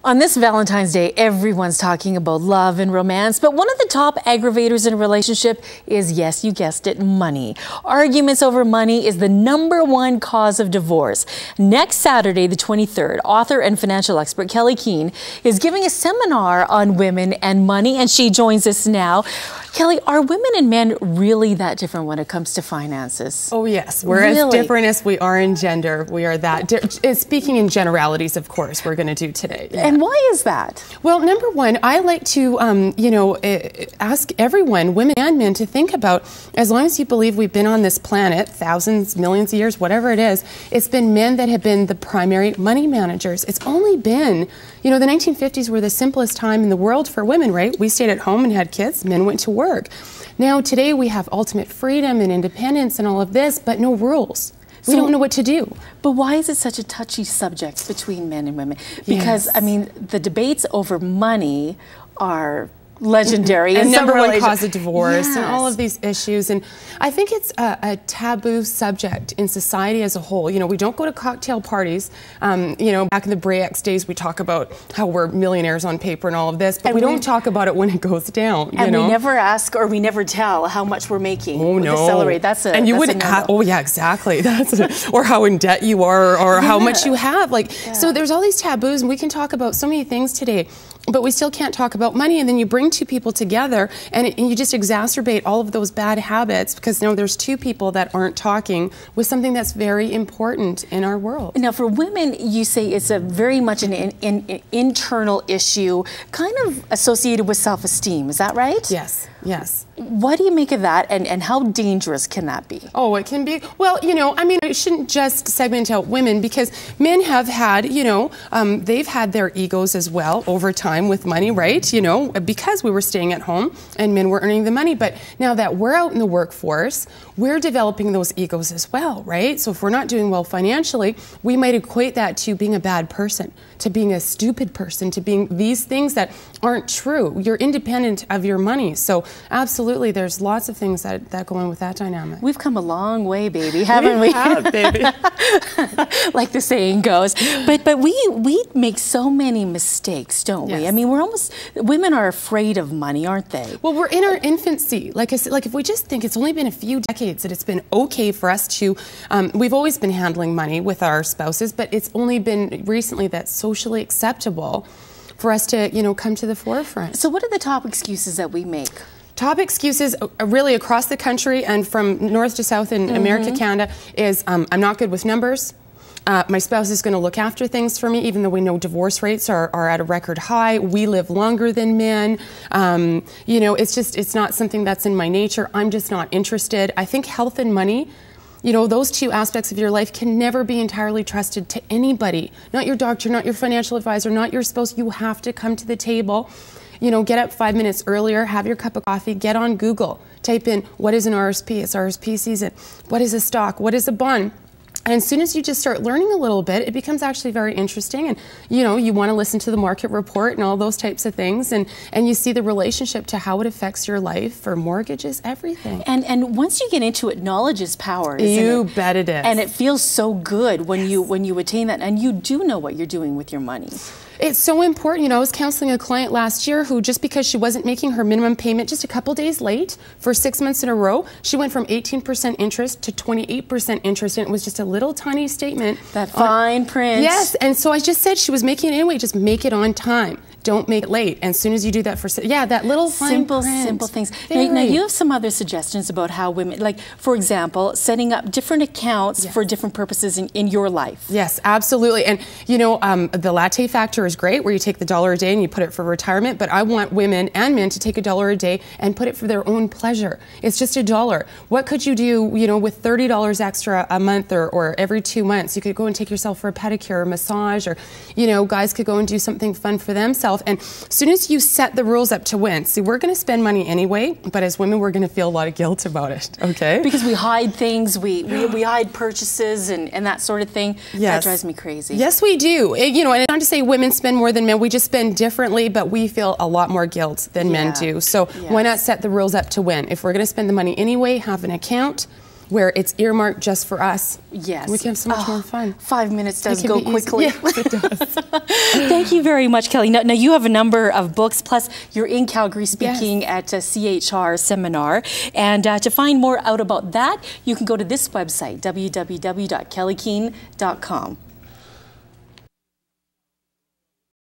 On this Valentine's Day, everyone's talking about love and romance, but one of the top aggravators in a relationship is, yes, you guessed it, money. Arguments over money is the #1 cause of divorce. Next Saturday, the 23rd, author and financial expert Kelley Keehn is giving a seminar on women and money, and she joins us now. Kelley, are women and men really that different when it comes to finances? Oh yes, we're as different as we are in gender. We are that. Speaking in generalities, of course, we're going to do today. Yeah. And why is that? Well, #1, I like to, ask everyone, women and men, to think about, as long as you believe we've been on this planet, thousands, millions of years, whatever it is, it's been men that have been the primary money managers. It's only been, the 1950s were the simplest time in the world for women, right? We stayed at home and had kids, men went to work. Now, today we have ultimate freedom and independence and all of this, but no rules. We don't know what to do. But why is it such a touchy subject between men and women? Because, I mean, the debates over money are legendary. And #1 cause of divorce, yes, and all of these issues. And I think it's a taboo subject in society as a whole. We don't go to cocktail parties. Back in the Brex days, we talk about how we're millionaires on paper and all of this, but and we don't talk about it when it goes down. And we never ask or we never tell how much we're making. Oh, no. The salary. That's a, and you wouldn't have, oh yeah, exactly. Or how in debt you are, or how much you have. So there's all these taboos, and we can talk about so many things today, but we still can't talk about money. And then you bring two people together and you just exacerbate all of those bad habits because there's two people that aren't talking with something that's very important in our world. Now, for women, you say it's a very much an internal issue, kind of associated with self-esteem. Is that right? Yes. Yes. What do you make of that, and how dangerous can that be? Oh, it can be. Well, I shouldn't just segment out women, because men have had, they've had their egos as well over time with money, right? Because we were staying at home and men were earning the money. But now that we're out in the workforce, we're developing those egos as well, right? So if we're not doing well financially, we might equate that to being a bad person, to being a stupid person, to being these things that aren't true. You're independent of your money. So absolutely, there's lots of things that go on with that dynamic. We've come a long way, baby, haven't we? We have, baby. Like the saying goes. But we make so many mistakes, don't we? Yes. I mean, women are afraid of money, aren't they? Well, we're in our infancy. Like I said, if we just think it's only been a few decades that it's been okay for us to, we've always been handling money with our spouses, but it's only been recently that's socially acceptable for us to, come to the forefront. So what are the top excuses that we make? Top excuses really across the country and from north to south in America, Canada, is I'm not good with numbers. My spouse is going to look after things for me, even though we know divorce rates are at a record high. We live longer than men. It's not something that's in my nature. I'm just not interested. I think health and money, those two aspects of your life can never be entirely trusted to anybody. Not your doctor, not your financial advisor, not your spouse. You have to come to the table. Get up 5 minutes earlier, have your cup of coffee, get on Google, type in, what is an RSP? It's RSP season. What is a stock? What is a bond? And as soon as you just start learning a little bit, it becomes actually very interesting. And, you want to listen to the market report and all those types of things. And you see the relationship to how it affects your life for mortgages, everything. And once you get into it, knowledge is power, isn't it? You bet it is. And it feels so good when you attain that. And you do know what you're doing with your money. It's so important. I was counseling a client last year who, just because she wasn't making her minimum payment just a couple days late for 6 months in a row, she went from 18% interest to 28% interest, and it was just a little tiny statement. That fine print. Yes, and so I just said she was making it anyway. Just make it on time. Don't make it late. And as soon as you do that that little simple things. Now you have some other suggestions about how women, like for example, setting up different accounts for different purposes in your life. Yes, absolutely. And the latte factor is great, where you take the $1 a day and you put it for retirement. But I want women and men to take $1 a day and put it for their own pleasure. It's just $1. What could you do, with $30 extra a month or every 2 months? You could go and take yourself for a pedicure or massage, or guys could go and do something fun for themselves. And as soon as you set the rules up to win, see, we're going to spend money anyway, but as women, we're going to feel a lot of guilt about it, okay? Because we hide things, we hide purchases and that sort of thing. Yes. That drives me crazy. Yes, we do. And it's not to say women spend more than men. We just spend differently, but we feel a lot more guilt than men do. So why not set the rules up to win? If we're going to spend the money anyway, have an account. where it's earmarked just for us. Yes. We can have so much more fun. 5 minutes does go quickly. Yes, it does. Thank you very much, Kelley. Now you have a number of books, plus you're in Calgary speaking at a CHR seminar. And to find more out about that, you can go to this website, www.kelleykeehn.com.